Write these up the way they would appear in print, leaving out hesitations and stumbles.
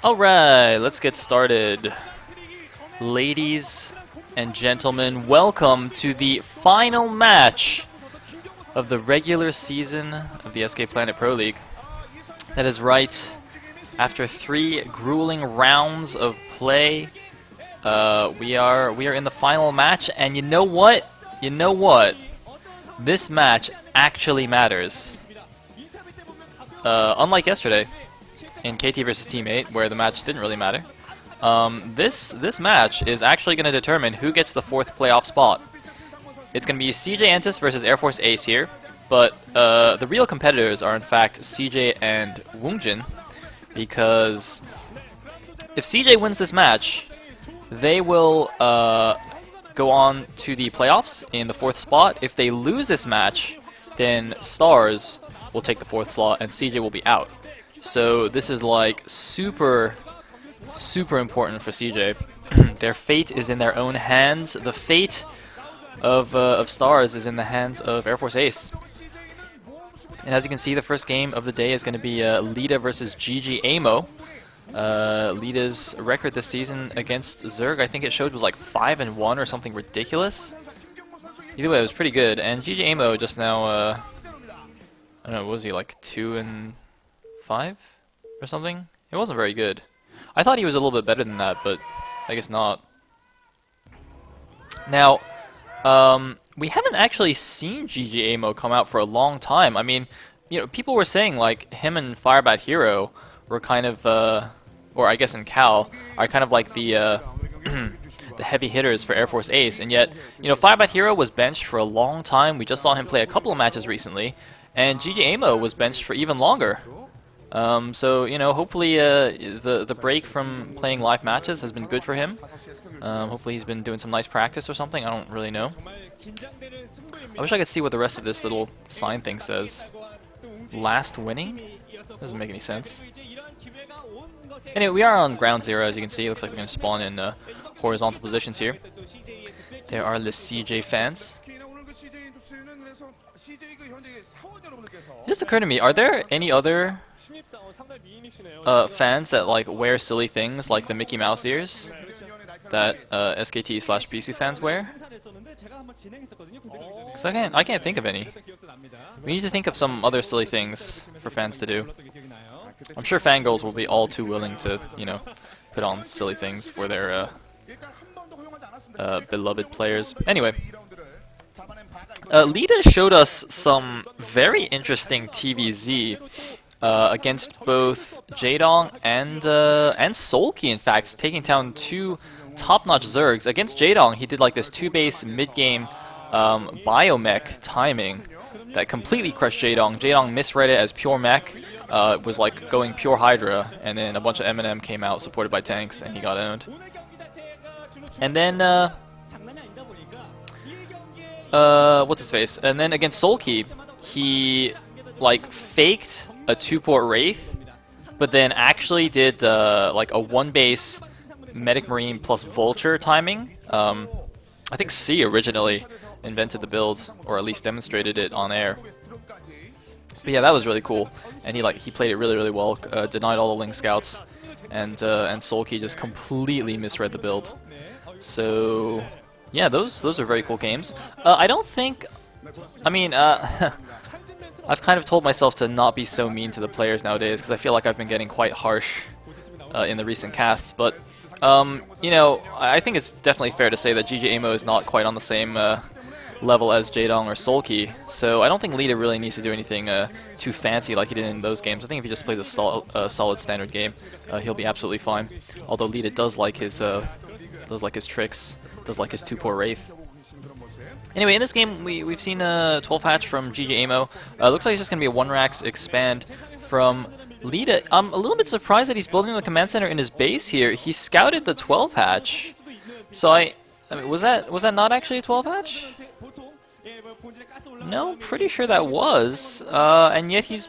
Alright, let's get started. Ladies and gentlemen, welcome to the final match of the regular season of the SK Planet Pro League. That is right, after 3 grueling rounds of play, we are in the final match, and you know what? This match actually matters. Unlike yesterday, in KT versus Teammate, where the match didn't really matter. This match is actually going to determine who gets the 4th playoff spot. It's going to be CJ Entis versus Air Force Ace here, but the real competitors are in fact CJ and Woongjin, because if CJ wins this match, they will go on to the playoffs in the 4th spot. If they lose this match, then Stars will take the 4th slot and CJ will be out. So this is like super important for CJ. Their fate is in their own hands. The fate of Stars is in the hands of Air Force Ace. And as you can see, the first game of the day is going to be Leta versus ggaemo. Leta's record this season against Zerg, I think it showed, was like 5-1 or something ridiculous. Either way, it was pretty good. And ggaemo just now, I don't know, what was he, like 2-5 or something? It wasn't very good. I thought he was a little bit better than that, but I guess not. Now, we haven't actually seen ggaemo come out for a long time. I mean, you know, people were saying like him and Firebat Hero were kind of, or I guess in Cal, are kind of like the the heavy hitters for Air Force Ace, and yet, you know, Firebat Hero was benched for a long time. We just saw him play a couple of matches recently, and ggaemo was benched for even longer. So, you know, hopefully the break from playing live matches has been good for him. Hopefully he's been doing some nice practice or something, I don't really know. I wish I could see what the rest of this little sign thing says. Last winning? Doesn't make any sense. Anyway, we are on ground 0, as you can see. It looks like we're going to spawn in horizontal positions here. There are the CJ fans. It just occurred to me, are there any other fans that like wear silly things like the Mickey Mouse ears that SKT/Bisu fans wear? Because I can't think of any. We need to think of some other silly things for fans to do. I'm sure fangirls will be all too willing to, you know, put on silly things for their beloved players. Anyway, Leta showed us some very interesting TVZ against both Jaedong and Solky, in fact, taking down 2 top-notch Zergs. Against Jaedong, he did like this 2-base mid-game biomech timing that completely crushed Jaedong. Jaedong misread it as pure mech, was like going pure Hydra, and then a bunch of M&M came out supported by tanks, and he got owned. And then, what's his face? And then against Solky, he like faked a 2-port Wraith, but then actually did like a 1-base Medic Marine plus Vulture timing. I think C originally invented the build, or at least demonstrated it on air. But yeah, that was really cool, and he played it really well. Denied all the Ling Scouts, and Solky just completely misread the build. So yeah, those are very cool games. I don't think, I mean, I've kind of told myself to not be so mean to the players nowadays, because I feel like I've been getting quite harsh in the recent casts, but you know, I think it's definitely fair to say that ggaemo is not quite on the same level as Jaedong or Solky, so I don't think Leta really needs to do anything too fancy like he did in those games. I think if he just plays a solid standard game, he'll be absolutely fine. Although Leta does like his tricks, does like his 2-port Wraith. Anyway, in this game we've seen a 12 hatch from ggaemo. Looks like it's just going to be a 1-Rax expand from Leta. I'm a little bit surprised that he's building the command center in his base here. He scouted the 12 hatch, so I mean, was that not actually a 12 hatch? No, pretty sure that was. And yet he's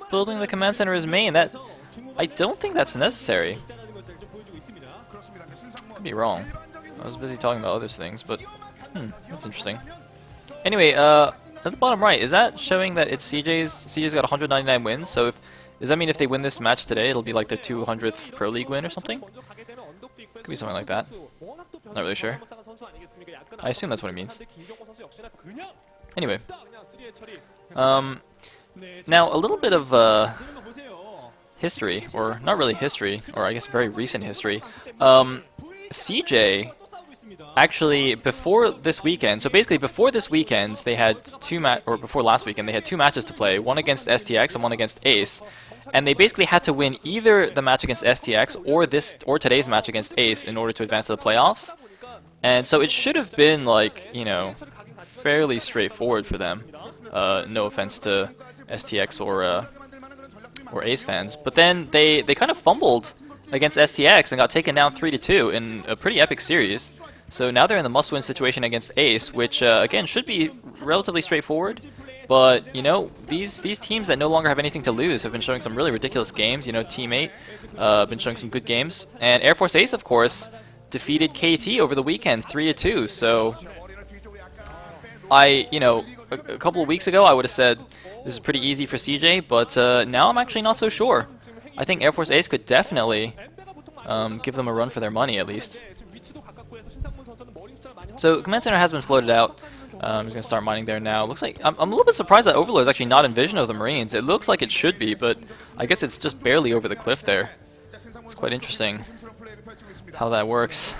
building the command center as main. That, I don't think that's necessary. Could be wrong. I was busy talking about other things, but that's interesting. Anyway, at the bottom right, is that showing that it's CJ's got 199 wins? So Does that mean if they win this match today, it'll be like the 200th Pro League win or something? Could be something like that. Not really sure. I assume that's what it means. Anyway. Now, a little bit of history, or not really history, or I guess very recent history. CJ, actually, before this weekend, so basically before this weekend, they had before last weekend, they had 2 matches to play, one against STX and one against Ace. And they basically had to win either the match against STX or today's match against Ace in order to advance to the playoffs. And so it should have been, like, you know, fairly straightforward for them. No offense to STX or Ace fans. But then they kind of fumbled against STX and got taken down 3-2 in a pretty epic series. So now they're in the must-win situation against Ace, which, again, should be relatively straightforward. But, you know, these teams that no longer have anything to lose have been showing some really ridiculous games. You know, Team 8 been showing some good games. And Air Force Ace, of course, defeated KT over the weekend 3-2. So, you know, a couple of weeks ago I would have said this is pretty easy for CJ, but now I'm actually not so sure. I think Air Force Ace could definitely give them a run for their money, at least. So, Command Center has been floated out. I'm just going to start mining there now. Looks like I'm a little bit surprised that Overlord is actually not in vision of the Marines. It looks like it should be, but I guess it's just barely over the cliff there. It's quite interesting how that works.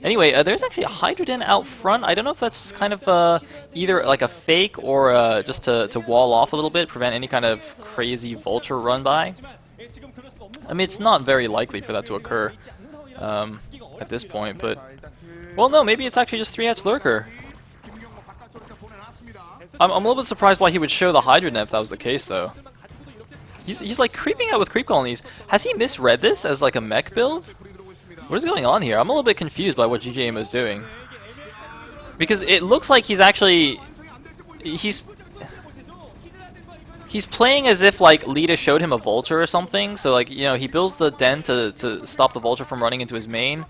Anyway, there's actually a Hydroden out front. I don't know if that's kind of either like a fake or just to wall off a little bit, prevent any kind of crazy Vulture run by. I mean, it's not very likely for that to occur at this point, but... Well, no, maybe it's actually just 3H Lurker. I'm a little bit surprised why he would show the Hydroden if that was the case, though. He's like creeping out with creep colonies. Has he misread this as like a mech build? What is going on here? I'm a little bit confused by what ggaemo is doing. Because it looks like he's actually... He's playing as if like Leta showed him a Vulture or something. So like, you know, he builds the den to stop the Vulture from running into his main.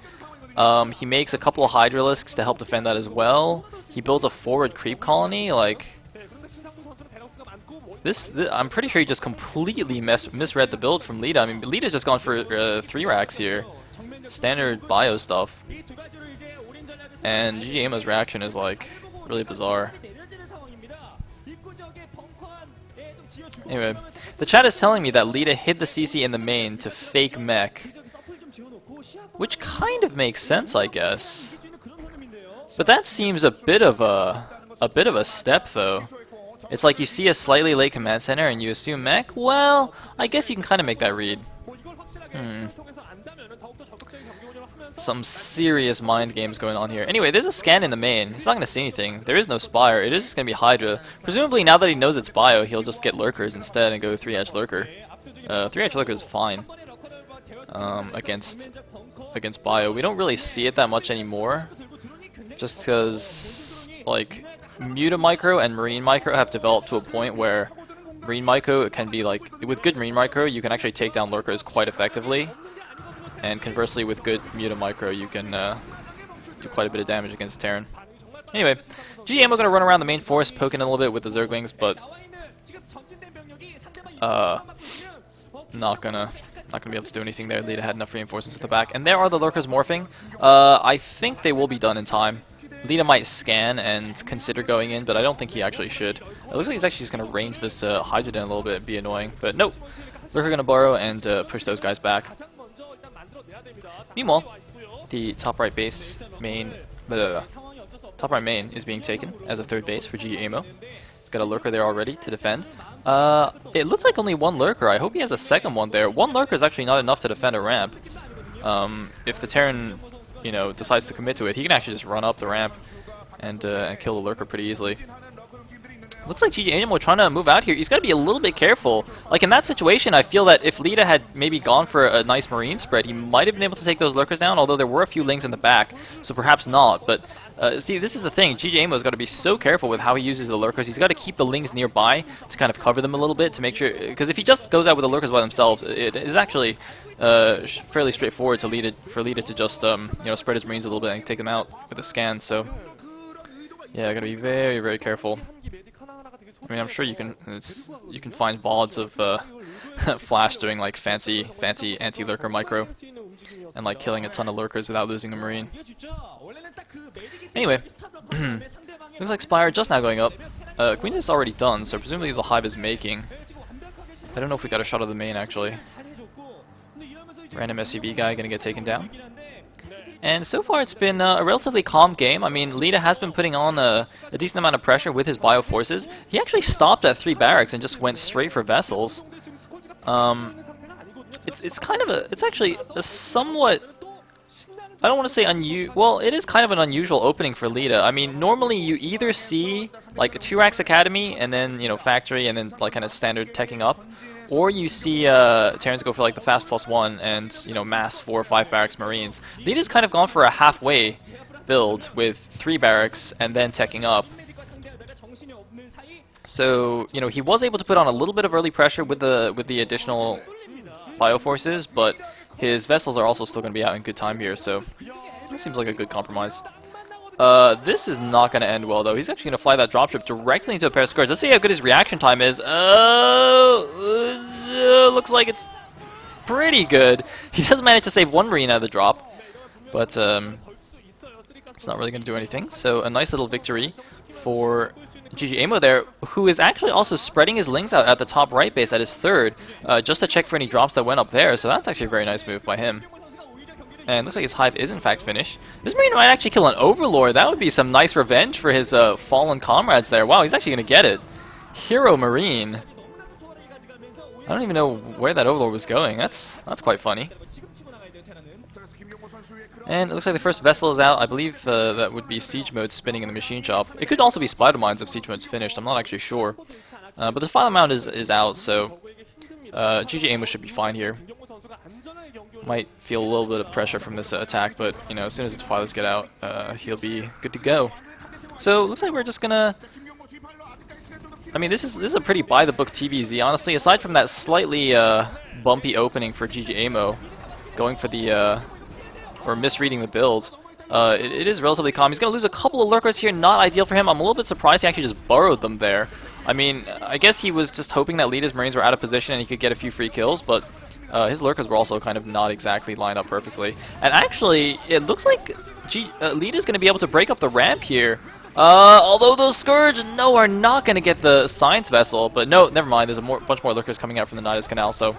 He makes a couple of Hydralisks to help defend that as well. He builds a forward creep colony, like... This I'm pretty sure he just completely misread the build from Leta. I mean, Leta's just gone for 3 racks here. Standard bio stuff. And ggaemo's reaction is, like, really bizarre. Anyway, the chat is telling me that Leta hid the CC in the main to fake mech. Which kind of makes sense, I guess. But that seems a bit of a step, though. It's like you see a slightly late command center and you assume mech. Well, I guess you can kind of make that read. Some serious mind games going on here. Anyway, there's a scan in the main. He's not going to see anything. There is no Spire. It is just going to be Hydra. Presumably, now that he knows it's bio, he'll just get Lurkers instead and go 3H Lurker. 3H Lurker is fine against bio. We don't really see it that much anymore. Just because, like, Muta Micro and Marine Micro have developed to a point where Marine Micro can be, like, with good Marine Micro, you can actually take down Lurkers quite effectively. And conversely, with good Muta Micro, you can do quite a bit of damage against Terran. Anyway, ggaemo going to run around the main force, poking a little bit with the Zerglings, but not gonna be able to do anything there. Leta had enough reinforcements at the back, and there are the Lurkers morphing. I think they will be done in time. Leta might scan and consider going in, but I don't think he actually should. It looks like he's actually just going to range this Hydroden a little bit and be annoying, but nope. Lurker going to burrow and push those guys back. Meanwhile, the top right base main, top right main is being taken as a third base for ggaemo. He's got a Lurker there already to defend. It looks like only one Lurker. I hope he has a second one there. One Lurker is actually not enough to defend a ramp. If the Terran, you know, decides to commit to it, he can actually just run up the ramp and kill the Lurker pretty easily. Looks like ggaemo trying to move out here. He's got to be a little bit careful. Like, in that situation, I feel that if Leta had maybe gone for a nice Marine spread, he might have been able to take those Lurkers down, although there were a few Lings in the back, so perhaps not. But, see, this is the thing. ggaemo's got to be so careful with how he uses the Lurkers. He's got to keep the Lings nearby to kind of cover them a little bit to make sure... Because if he just goes out with the Lurkers by themselves, it is actually fairly straightforward for Leta to just, you know, spread his Marines a little bit and take them out with a scan, so... Yeah, got to be very, very careful. I mean, I'm sure you can find VODs of Flash doing like fancy anti-lurker micro and like killing a ton of lurkers without losing a marine. Anyway, looks like Spire just now going up. Queen's is already done, so presumably the Hive is making. I don't know if we got a shot of the main actually. Random SCV guy gonna get taken down. And so far it's been a relatively calm game. I mean, Leta has been putting on a decent amount of pressure with his bio forces. He actually stopped at 3 barracks and just went straight for vessels. It's actually a somewhat, I don't want to say well, it is kind of an unusual opening for Leta. I mean, normally you either see like a 2 racks academy and then, you know, factory and then like kind of standard teching up, or you see Terrans go for like the fast +1 and, you know, mass 4 or 5 barracks marines. Leta's kind of gone for a halfway build with 3 barracks and then teching up. So, you know, he was able to put on a little bit of early pressure with the additional bio forces, but his vessels are also still going to be out in good time here, so it seems like a good compromise. This is not going to end well, though. He's actually going to fly that dropship directly into a pair of scourge. Let's see how good his reaction time is. Looks like it's pretty good. He does manage to save 1 marine out of the drop, but it's not really going to do anything. So a nice little victory for ggaemo there, who is actually also spreading his lings out at the top right base at his 3rd, just to check for any drops that went up there. So that's actually a very nice move by him. And looks like his Hive is in fact finished. This marine might actually kill an Overlord. That would be some nice revenge for his fallen comrades there. Wow, he's actually going to get it. Hero Marine. I don't even know where that Overlord was going. That's quite funny. And it looks like the first vessel is out. I believe that would be Siege Mode spinning in the machine shop. It could also be Spider Mines if Siege Mode's finished. I'm not actually sure. But the final mount is out, so ggaemo should be fine here. Might feel a little bit of pressure from this attack, but you know, as soon as the defilers get out, he'll be good to go. So looks like we're just gonna. I mean, this is a pretty by the book TVZ, honestly. Aside from that slightly bumpy opening for ggaemo, going for the or misreading the build, it is relatively calm. He's gonna lose a couple of lurkers here, not ideal for him. I'm a little bit surprised he actually just burrowed them there. I mean, I guess he was just hoping that Leta's marines were out of position and he could get a few free kills, but his lurkers were also kind of not exactly lined up perfectly. And actually, it looks like Leta's going to be able to break up the ramp here. Although those Scourge, no, are not going to get the Science Vessel. But no, never mind, there's a bunch more lurkers coming out from the Nidus Canal, so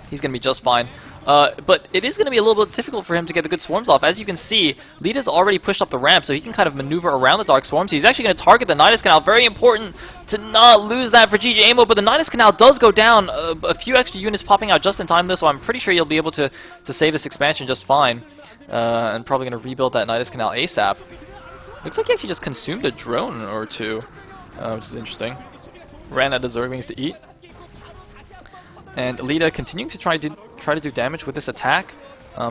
he's going to be just fine. But it is going to be a little bit difficult for him to get the good swarms off. As you can see, Leta's already pushed up the ramp, so he can kind of maneuver around the Dark Swarms. He's actually going to target the Nidus Canal. Very important to not lose that for ggaemo, but the Nidus Canal does go down. A few extra units popping out just in time, though, so I'm pretty sure you'll be able to save this expansion just fine. And probably going to rebuild that Nidus Canal ASAP. Looks like he actually just consumed a drone or two, which is interesting. Ran out of Zerglings to eat. And Leta continuing to try to do damage with this attack.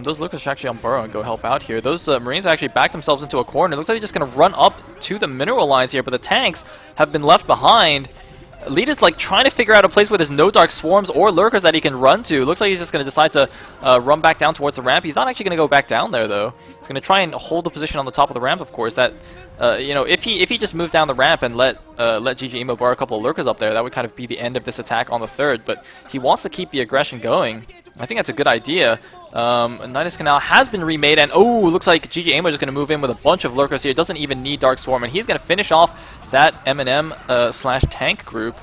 Those lurkers are actually on burrow and go help out here. Those marines actually back themselves into a corner. It looks like they're just going to run up to the mineral lines here, but the tanks have been left behind. Leta's like trying to figure out a place where there's no dark swarms or lurkers that he can run to. Looks like he's just going to decide to run back down towards the ramp. He's not actually going to go back down there though. He's going to try and hold the position on the top of the ramp, of course. That you know, if he just moved down the ramp and let ggaemo bar a couple of lurkers up there, that would kind of be the end of this attack on the 3rd. But he wants to keep the aggression going. I think that's a good idea. Nidus Canal has been remade, and oh, looks like ggaemo is just going to move in with a bunch of lurkers here. Doesn't even need Dark Swarm, and he's going to finish off that M&M slash tank group.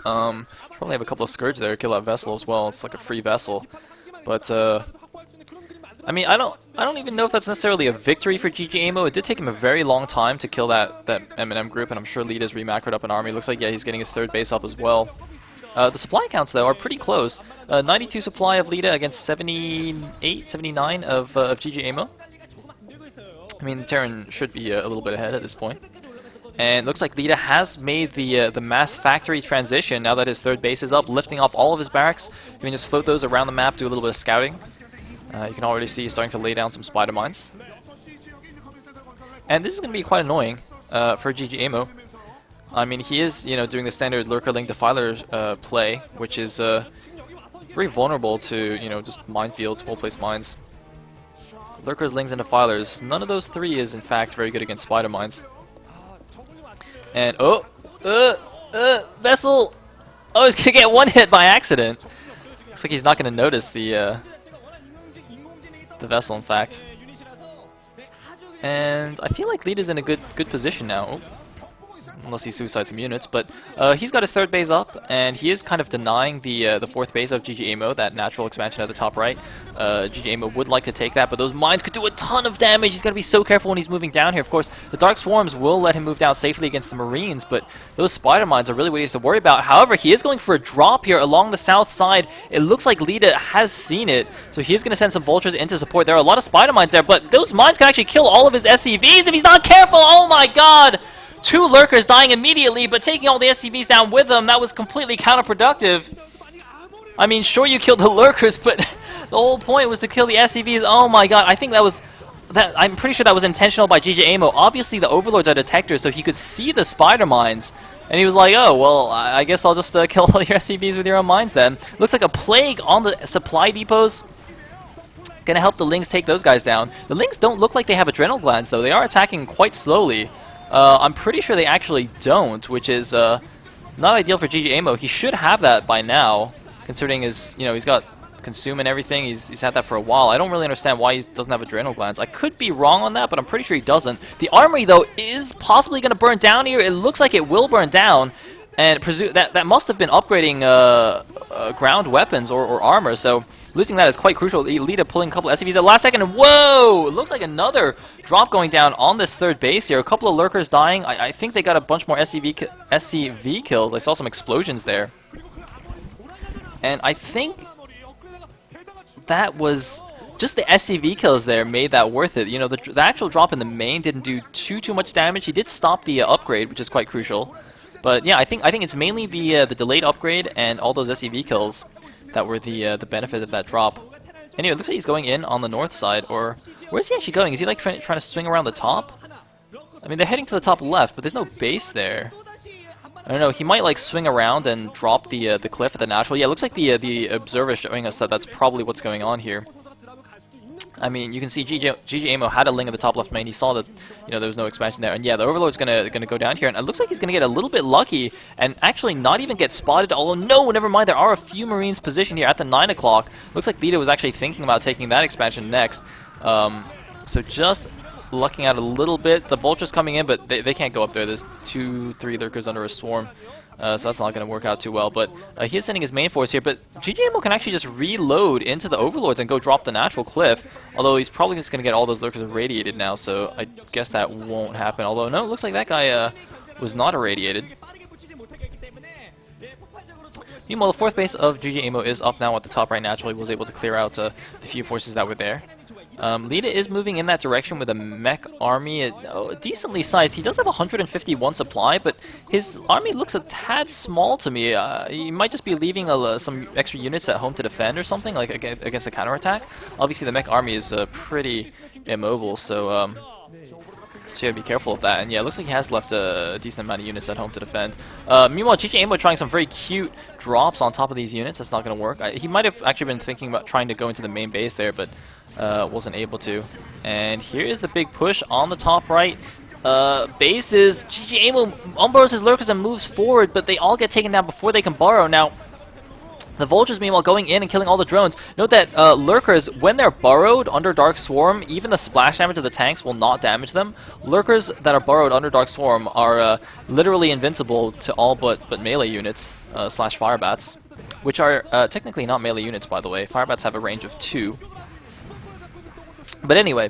Probably have a couple of Scourge there, kill that vessel as well. It's like a free vessel, but I mean, I don't even know if that's necessarily a victory for ggaemo. It did take him a very long time to kill that M&M group, and I'm sure Leta's remacroed up an army. Looks like, yeah, he's getting his 3rd base up as well. The supply counts, though, are pretty close. 92 supply of Leta against 78, 79 of ggaemo. I mean, the Terran should be a little bit ahead at this point. And it looks like Leta has made the mass factory transition now that his 3rd base is up, lifting off all of his barracks. You can just float those around the map, do a little bit of scouting. You can already see he's starting to lay down some spider mines. And this is going to be quite annoying for ggaemo. I mean, he is, you know, doing the standard Lurker-Link Defiler play, which is very vulnerable to, you know, just minefields, full-place mines. Lurkers, Lings, and Defilers. None of those 3 is, in fact, very good against spider mines. And, oh! Vessel! Oh, he's gonna get one hit by accident. Looks like he's not gonna notice the vessel, in fact. And I feel like Leta's in a good position now. Oh. Unless he suicides some units, but he's got his third base up, and he is kind of denying the fourth base of ggaemo, that natural expansion at the top right. ggaemo would like to take that, but those mines could do a ton of damage. He's got to be so careful when he's moving down here. Of course, the Dark Swarms will let him move down safely against the Marines, but those Spider Mines are really what he has to worry about. However, he is going for a drop here along the south side. It looks like Leta has seen it, so he is going to send some Vultures into support. There are a lot of Spider Mines there, but those mines can actually kill all of his SCVs if he's not careful. Oh my god! 2 Lurkers dying immediately, but taking all the SCVs down with them, that was completely counterproductive. I mean, sure you killed the Lurkers, but the whole point was to kill the SCVs. Oh my god, I think that was... I'm pretty sure that was intentional by ggaemo. Obviously, the Overlords are detectors, so he could see the Spider Mines. And he was like, oh, well, I guess I'll just kill all your SCVs with your own mines then. Looks like a plague on the supply depots. Gonna help the Lings take those guys down. The Lings don't look like they have adrenal glands, though. They are attacking quite slowly. I'm pretty sure they actually don't, which is not ideal for ggaemo. He should have that by now, considering his, he's got consume and everything. He's had that for a while. I don't really understand why he doesn't have adrenal glands. I could be wrong on that, but I'm pretty sure he doesn't. The armory, though, is possibly going to burn down here. It looks like it will burn down, and that must have been upgrading ground weapons or armor, so losing that is quite crucial. Leta pulling a couple of SCVs at the last second, and whoa! It looks like another drop going down on this third base here. A couple of Lurkers dying. I think they got a bunch more SCV kills. I saw some explosions there. And I think that was just the SCV kills there made that worth it. The actual drop in the main didn't do too much damage. He did stop the upgrade, which is quite crucial. But yeah, I think it's mainly the delayed upgrade and all those SCV kills that were the benefit of that drop. Anyway, it looks like he's going in on the north side, or where is he actually going? Is he like trying to swing around the top? I mean, they're heading to the top left, but there's no base there. I don't know. He might like swing around and drop the cliff at the natural. Yeah, it looks like the observer is showing us that that's probably what's going on here. I mean, you can see ggaemo had a Ling at the top left main. He saw that there was no expansion there, and yeah, the Overlord's gonna go down here, and it looks like he's gonna get a little bit lucky and actually not even get spotted. Although no, never mind. There are a few Marines positioned here at the 9 o'clock. Looks like Leta was actually thinking about taking that expansion next. So just lucking out a little bit. The Vulture's coming in, but they can't go up there. There's 2-3 Lurkers under a swarm. So that's not going to work out too well. But he is sending his main force here. But ggaemo can actually just reload into the Overlords and go drop the natural cliff. Although he's probably just going to get all those Lurkers irradiated now. So I guess that won't happen. Although, no, it looks like that guy was not irradiated. Meanwhile, the fourth base of ggaemo is up now at the top right naturally. Was able to clear out the few forces that were there. Leta is moving in that direction with a mech army, decently sized. He does have 151 supply, but his army looks a tad small to me. He might just be leaving some extra units at home to defend or something, like against a counterattack. Obviously, the mech army is pretty immobile, so you gotta be careful of that. And yeah, it looks like he has left a decent amount of units at home to defend. Meanwhile, ggaemo trying some very cute drops on top of these units. That's not gonna work. He might have actually been thinking about trying to go into the main base there, but wasn't able to. And here is the big push on the top right. Bases. ggaemo unburrows his Lurkers and moves forward, but they all get taken down before they can burrow. Now, the Vultures, meanwhile, going in and killing all the drones. Note that Lurkers, when they're burrowed under Dark Swarm, even the splash damage of the tanks will not damage them. Lurkers that are burrowed under Dark Swarm are literally invincible to all but melee units, slash Firebats, which are technically not melee units, by the way. Firebats have a range of 2. But anyway,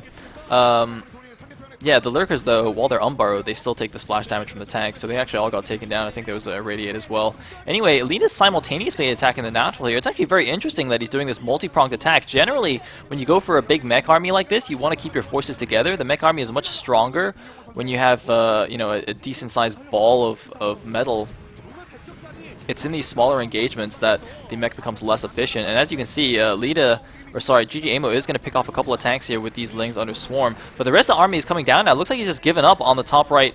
yeah, the Lurkers, though, while they're unburrowed, they still take the splash damage from the tank, so they actually all got taken down. I think there was a Radiate as well. Anyway, Leta's simultaneously attacking the natural here. It's actually very interesting that he's doing this multi-pronged attack. Generally, when you go for a big mech army like this, you want to keep your forces together. The mech army is much stronger when you have, a decent-sized ball of metal. It's in these smaller engagements that the mech becomes less efficient. And as you can see, ggaemo is going to pick off a couple of tanks here with these Lings under Swarm. But the rest of the army is coming down now. It looks like he's just given up on the top right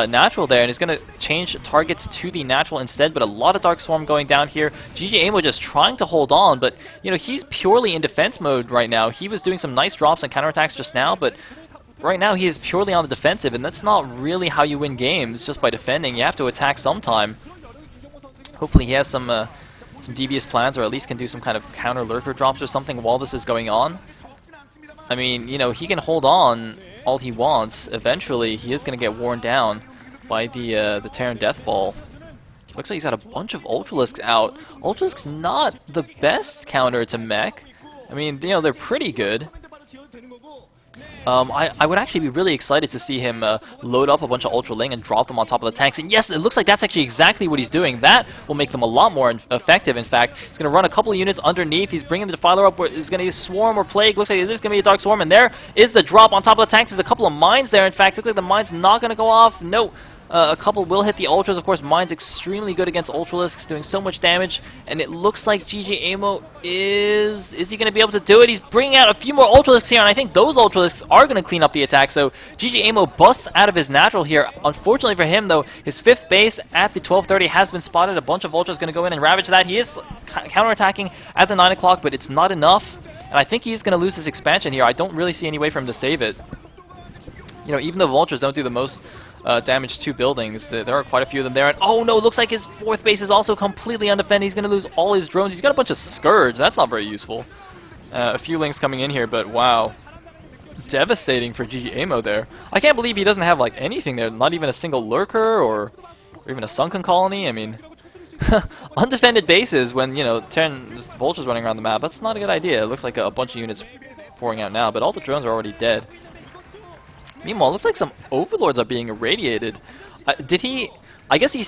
natural there, and he's going to change targets to the natural instead. But a lot of Dark Swarm going down here. ggaemo just trying to hold on, but he's purely in defense mode right now. He was doing some nice drops and counterattacks just now, but right now he is purely on the defensive, and that's not really how you win games, just by defending. You have to attack sometime. Hopefully he has some devious plans, or at least can do some kind of counter lurker drops or something while this is going on. I mean, you know, he can hold on all he wants. Eventually, he is going to get worn down by the Terran Death Ball. Looks like he's got a bunch of Ultralisks out. Ultralisk's not the best counter to mech. I mean, you know, they're pretty good. I would actually be really excited to see him load up a bunch of Ultraling and drop them on top of the tanks. And yes, it looks like that's actually exactly what he's doing. That will make them a lot more effective. In fact, he's going to run a couple of units underneath. He's bringing the Defiler up. Where he's going to Swarm or Plague. Looks like there's going to be a Dark Swarm. And there is the drop on top of the tanks. There's a couple of mines there. In fact, looks like the mine's not going to go off. No. A couple will hit the Ultras. Of course, mine's extremely good against Ultralisks, doing so much damage. And it looks like ggaemo is he going to be able to do it? He's bringing out a few more Ultralisks here, and I think those Ultralisks are going to clean up the attack. So ggaemo busts out of his natural here. Unfortunately for him, though, his 5th base at the 12:30 has been spotted. A bunch of Ultras going to go in and ravage that. He is counterattacking at the 9 o'clock, but it's not enough. And I think he's going to lose his expansion here. I don't really see any way for him to save it. You know, even though Vultures don't do the most damage to buildings, there are quite a few of them there. And oh no, it looks like his 4th base is also completely undefended. He's going to lose all his drones. He's got a bunch of Scourge. That's not very useful. A few links coming in here, but wow. Devastating for ggaemo there. I can't believe he doesn't have like anything there. Not even a single Lurker or even a Sunken Colony. I mean, undefended bases when, you know, Terran Vultures running around the map. That's not a good idea. It looks like a bunch of units pouring out now, but all the drones are already dead. Meanwhile, it looks like some Overlords are being irradiated. Did he... I guess he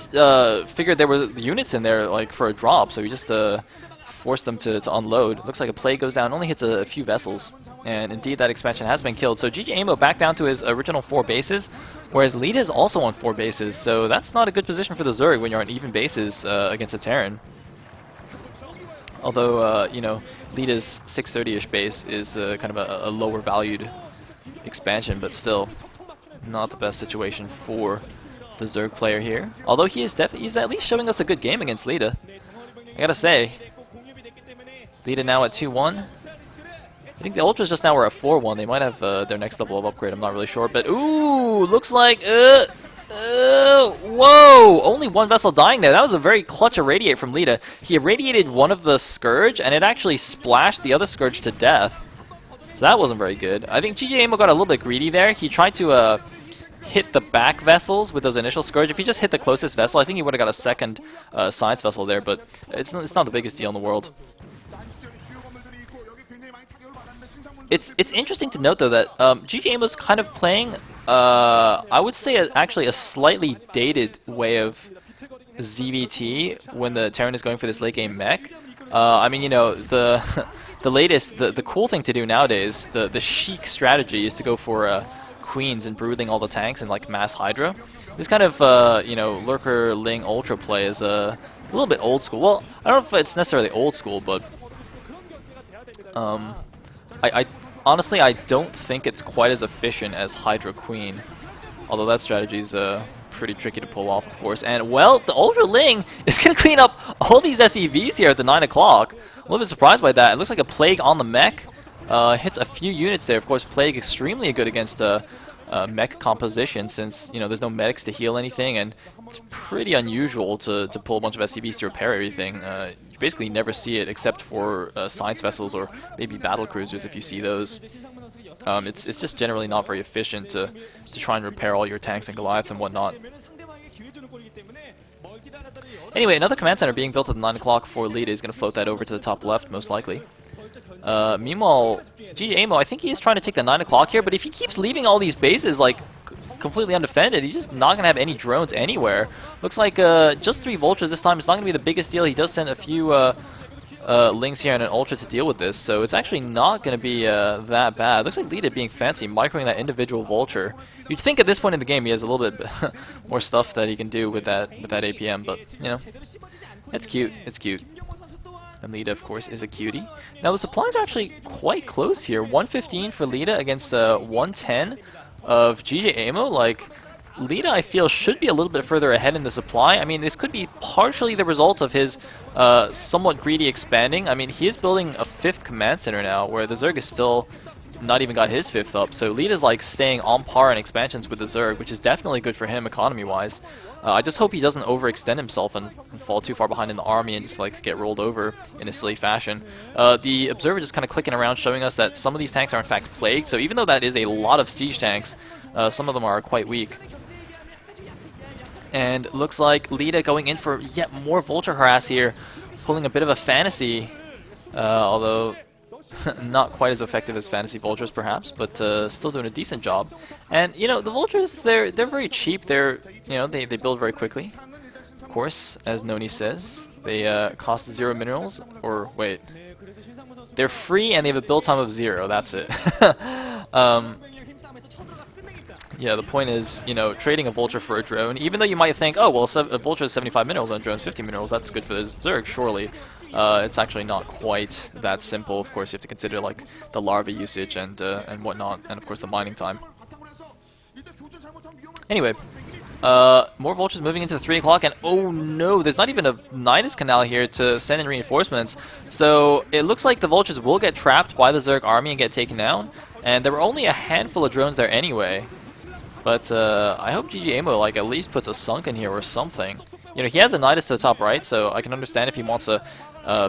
figured there was units in there like for a drop, so he just forced them to unload. Looks like a Plague goes down, only hits a few vessels. And indeed, that expansion has been killed. So ggaemo back down to his original 4 bases, whereas Leta is also on 4 bases. So that's not a good position for the Zerg when you're on even bases against a Terran. Although, you know, Leta's 630-ish base is kind of a lower valued expansion, but still not the best situation for the Zerg player here. Although he's at least showing us a good game against Leta. I gotta say, Leta now at 2-1. I think the Ultras just now were at 4-1. They might have their next level of upgrade. I'm not really sure, but ooh, looks like whoa! Only 1 vessel dying there. That was a very clutch irradiate from Leta. He irradiated one of the Scourge, and it actually splashed the other Scourge to death. So that wasn't very good. I think ggaemo got a little bit greedy there. He tried to hit the back vessels with those initial Scourge. If he just hit the closest vessel, I think he would have got a second science vessel there, but it's not the biggest deal in the world. It's interesting to note, though, that ggaemo's kind of playing, I would say, actually a slightly dated way of ZVT when the Terran is going for this late game mech. I mean, you know, the cool thing to do nowadays, the chic strategy is to go for Queens and brooding all the tanks and like mass Hydra. This kind of you know, Lurker Ling Ultra play is a little bit old school. Well, I don't know if it's necessarily old school, but I honestly don't think it's quite as efficient as Hydra Queen. Although that strategy is pretty tricky to pull off, of course. And, well, the Ultra Ling is going to clean up all these SEVs here at the 9 o'clock. I'm a little bit surprised by that. It looks like a Plague on the mech. Hits a few units there. Of course, Plague extremely good against mech composition since, you know, there's no medics to heal anything, and it's pretty unusual to pull a bunch of SCVs to repair everything. You basically never see it except for science vessels or maybe battle cruisers if you see those. It's just generally not very efficient to try and repair all your tanks and Goliaths and whatnot. Anyway, another command center being built at the 9 o'clock for Leta is going to float that over to the top left, most likely. Meanwhile, ggaemo, I think he is trying to take the 9 o'clock here, but if he keeps leaving all these bases like completely undefended, he's just not going to have any drones anywhere. Looks like just 3 Vultures this time. It's not going to be the biggest deal. He does send a few Lings here and an Ultra to deal with this, so it's actually not going to be that bad. Looks like Leta being fancy, microing that individual Vulture. You'd think at this point in the game he has a little bit more stuff that he can do with that APM, but, you know, it's cute. It's cute. And Leta, of course, is a cutie. Now, the supplies are actually quite close here. 115 for Leta against 110 of ggaemo. Like, Leta, I feel, should be a little bit further ahead in the supply. I mean, this could be partially the result of his somewhat greedy expanding. I mean, he is building a 5th command center now, where the Zerg is still not even got his 5th up. So Leta's like staying on par in expansions with the Zerg, which is definitely good for him economy-wise. I just hope he doesn't overextend himself and fall too far behind in the army and just like get rolled over in a silly fashion. The Observer just kind of clicking around, showing us that some of these tanks are in fact plagued. So even though that is a lot of siege tanks, some of them are quite weak. And looks like Leta going in for yet more Vulture Harass here, pulling a bit of a fantasy, although not quite as effective as fantasy Vultures perhaps, but still doing a decent job. And you know, the Vultures, they're very cheap. They're, you know, they build very quickly. Of course, as Noni says, they cost 0 minerals, or wait, they're free and they have a build time of 0. That's it. Yeah, the point is, you know, trading a Vulture for a drone, even though you might think, oh, well, a Vulture is 75 minerals and a drone's 50 minerals, that's good for the Zerg, surely. It's actually not quite that simple. Of course, you have to consider, like, the larva usage and whatnot, and of course the mining time. Anyway, more Vultures moving into the 3 o'clock, and oh no, there's not even a Nidus Canal here to send in reinforcements, so it looks like the Vultures will get trapped by the Zerg army and get taken down, and there were only a handful of drones there anyway. But I hope ggaemo like at least puts a sunken here or something. You know, he has a Nidus to the top right, so I can understand if he wants to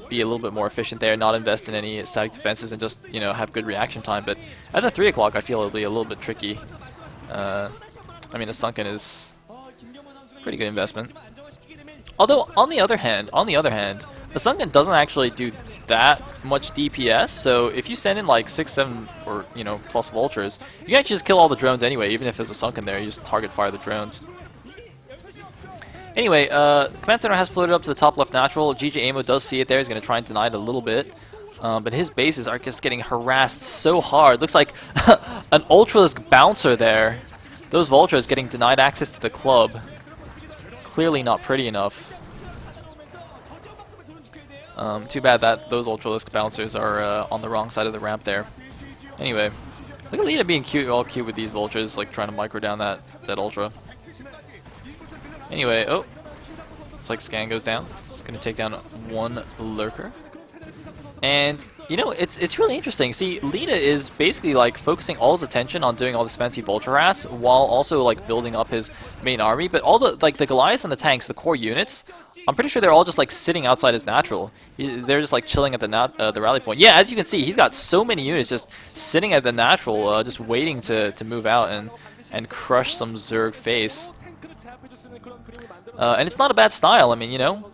be a little bit more efficient there, not invest in any static defenses, and just, you know, have good reaction time. But at the 3 o'clock, I feel it'll be a little bit tricky. I mean, a sunken is a pretty good investment. Although on the other hand, the sunken doesn't actually do that much DPS, so if you send in like 6, 7, or, you know, plus Vultures, you can actually just kill all the drones anyway, even if there's a sunken there. You just target fire the drones. Anyway, Command Center has floated up to the top left natural. ggaemo does see it there. He's going to try and deny it a little bit. But his bases are just getting harassed so hard. Looks like an Ultralisk Bouncer there. Those Vultures getting denied access to the club. Clearly not pretty enough. Too bad that those Ultralisk Bouncers are on the wrong side of the ramp there. Anyway, look at Leta being cute, all cute with these Vultures, like trying to micro down that Ultra. Anyway, oh, it's like scan goes down. It's going to take down one Lurker. And, you know, it's really interesting. See, Leta is basically like focusing all his attention on doing all this fancy Vulture harass while also like building up his main army. But all the, like, the Goliaths and the tanks, the core units, I'm pretty sure they're all just like sitting outside his natural. They're just like chilling at the rally point. Yeah, as you can see, he's got so many units just sitting at the natural, just waiting to move out and crush some Zerg face. And it's not a bad style. I mean, you know,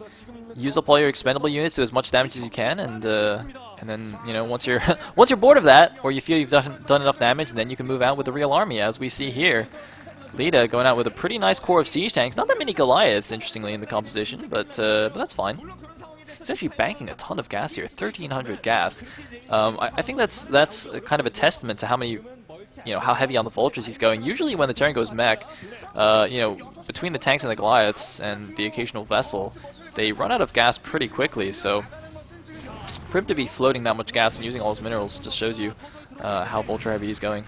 use up all your expendable units, do as much damage as you can, and then, you know, once you're once you're bored of that, or you feel you've done enough damage, then you can move out with the real army, as we see here. Leta going out with a pretty nice core of siege tanks. Not that many Goliaths, interestingly, in the composition, but that's fine. He's actually banking a ton of gas here, 1,300 gas. I think that's kind of a testament to how many, you know, how heavy on the Vultures he's going. Usually when the turn goes mech, you know, between the tanks and the Goliaths and the occasional vessel, they run out of gas pretty quickly. So for him to be floating that much gas and using all his minerals just shows you how Vulture heavy he's going.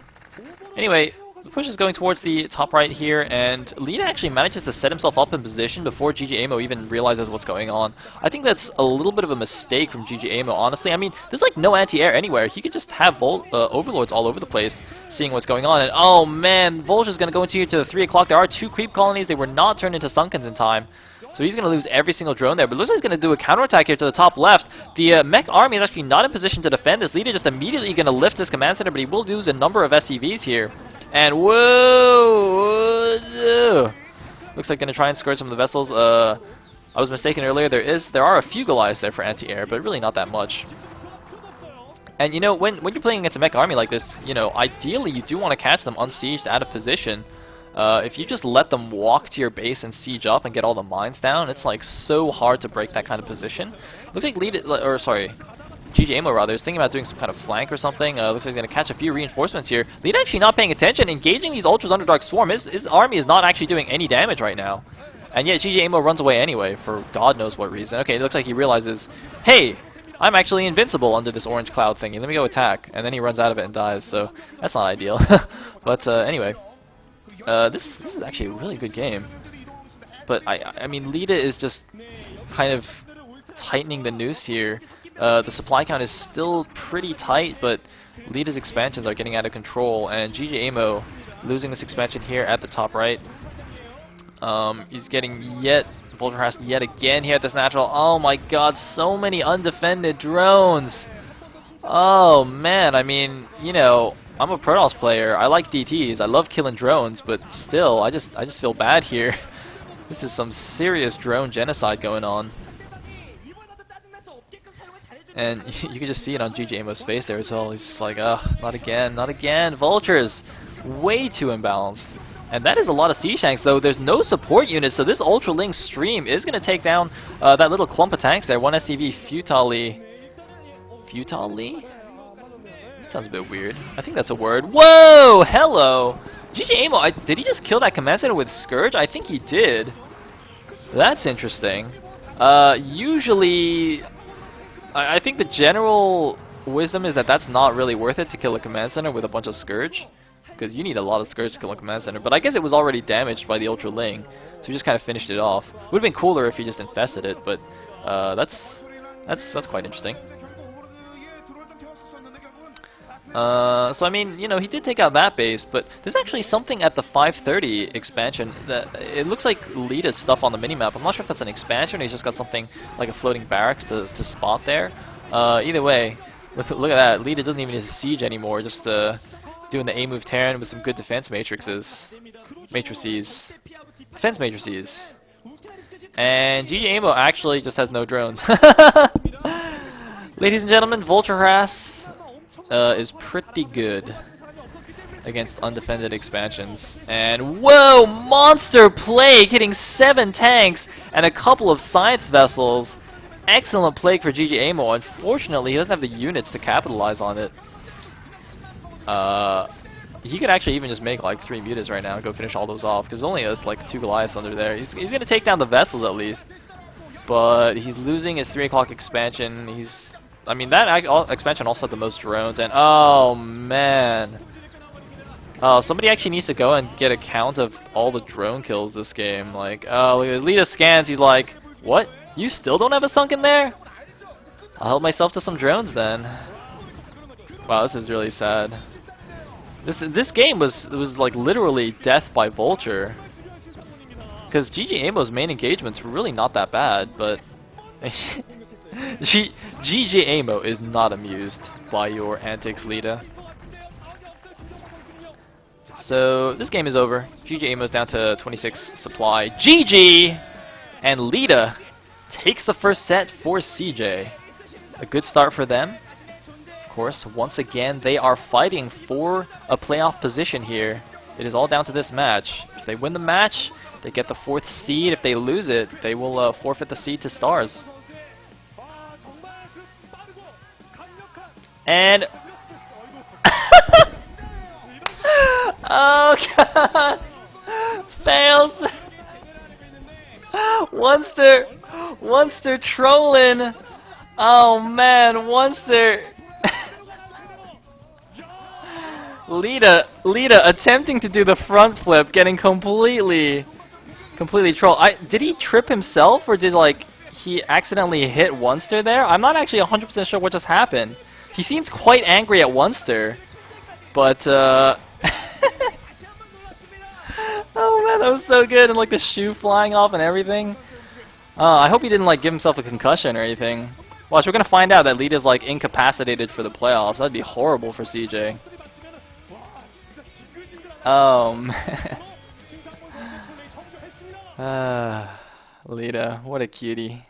Anyway, the push is going towards the top right here, and Leta actually manages to set himself up in position before ggaemo even realizes what's going on. I think that's a little bit of a mistake from ggaemo, honestly. I mean, there's like no anti-air anywhere. He could just have Overlords all over the place, seeing what's going on. And oh man, Vulture's going to go into here to the 3 o'clock. There are 2 creep colonies. They were not turned into Sunkens in time. So he's going to lose every single drone there. But looks like he's going to do a counterattack here to the top left. The mech army is actually not in position to defend this. Leta just immediately going to lift this command center, but he will lose a number of SCVs here. And whoa! Looks like going to try and skirt some of the vessels. I was mistaken earlier. There are a few Goliaths there for anti-air, but really not that much. And you know, when you're playing against a mech army like this, you know, ideally you do want to catch them unsieged out of position. If you just let them walk to your base and siege up and get all the mines down, it's like so hard to break that kind of position. Looks like ggaemo rather is thinking about doing some kind of flank or something. Looks like he's going to catch a few reinforcements here. Leta actually not paying attention, engaging these Ultras Underdark Swarm. His army is not actually doing any damage right now. And yet ggaemo runs away anyway, for God knows what reason. Okay, it looks like he realizes, hey, I'm actually invincible under this orange cloud thingy. Let me go attack. And then he runs out of it and dies, so that's not ideal. But anyway, this is actually a really good game. But I mean, Leta is just kind of tightening the noose here. The supply count is still pretty tight, but Leta's expansions are getting out of control, and ggaemo losing this expansion here at the top right. He's getting vulture harassed yet again here at this natural. Oh my god, so many undefended drones! Oh man, I mean, you know, I'm a Protoss player. I like DTs. I love killing drones, but still, I just feel bad here. This is some serious drone genocide going on. And you can just see it on ggaemo's face there as well. He's just like, ugh, not again, not again. Vultures, way too imbalanced. And that is a lot of siege tanks, though. There's no support units, so this Ultra Link stream is going to take down that little clump of tanks there. One SCV futilely. Futilely? Sounds a bit weird. I think that's a word. Whoa! Hello! ggaemo, did he just kill that command center with Scourge? I think he did. That's interesting. Usually, I think the general wisdom is that that's not really worth it to kill a command center with a bunch of Scourge, because you need a lot of Scourge to kill a command center. But I guess it was already damaged by the Ultra Ling, so he just kind of finished it off. Would have been cooler if he just infested it, but that's quite interesting. So I mean, you know, he did take out that base, but there's actually something at the 530 expansion that it looks like Leta's stuff on the minimap. I'm not sure if that's an expansion or he's just got something like a floating barracks to spot there. Either way, look at that. Leta doesn't even need to siege anymore, just doing the A move Terran with some good defense matrices. Defense matrices. And ggaemo actually just has no drones. Ladies and gentlemen, Vulture Harass is pretty good against undefended expansions. And whoa, monster plague hitting 7 tanks and a couple of science vessels. Excellent plague for ggaemo. Unfortunately, he doesn't have the units to capitalize on it. He could actually even just make like 3 mutas right now and go finish all those off, because only has like 2 Goliaths under there. He's gonna take down the vessels at least, but he's losing his 3 o'clock expansion. I mean, that expansion also had the most drones, and oh man. Somebody actually needs to go and get a count of all the drone kills this game. Like, oh, Leta scans, he's like, what? You still don't have a sunken there? I'll help myself to some drones then. Wow, this is really sad. This game was like literally death by vulture. Because ggaemo's main engagements were really not that bad, but ggaemo is not amused by your antics, Leta. So this game is over. ggaemo's down to 26 supply. GG! And Leta takes the first set for CJ. A good start for them. Of course, once again, they are fighting for a playoff position here. It is all down to this match. If they win the match, they get the 4th seed. If they lose it, they will forfeit the seed to Stars. And oh god, fails. Onster trolling. Oh man, Onster. Leta attempting to do the front flip, getting completely trolled. Did he trip himself, or did like he accidentally hit Onster there? I'm not actually 100% sure what just happened. He seemed quite angry at Onster, but oh man, that was so good, and like the shoe flying off and everything. I hope he didn't like give himself a concussion or anything. Watch, we're gonna find out that Leta's like incapacitated for the playoffs. That'd be horrible for CJ. Oh man. Leta, what a cutie.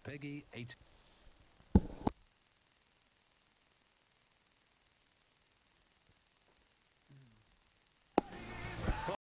Peggy 8.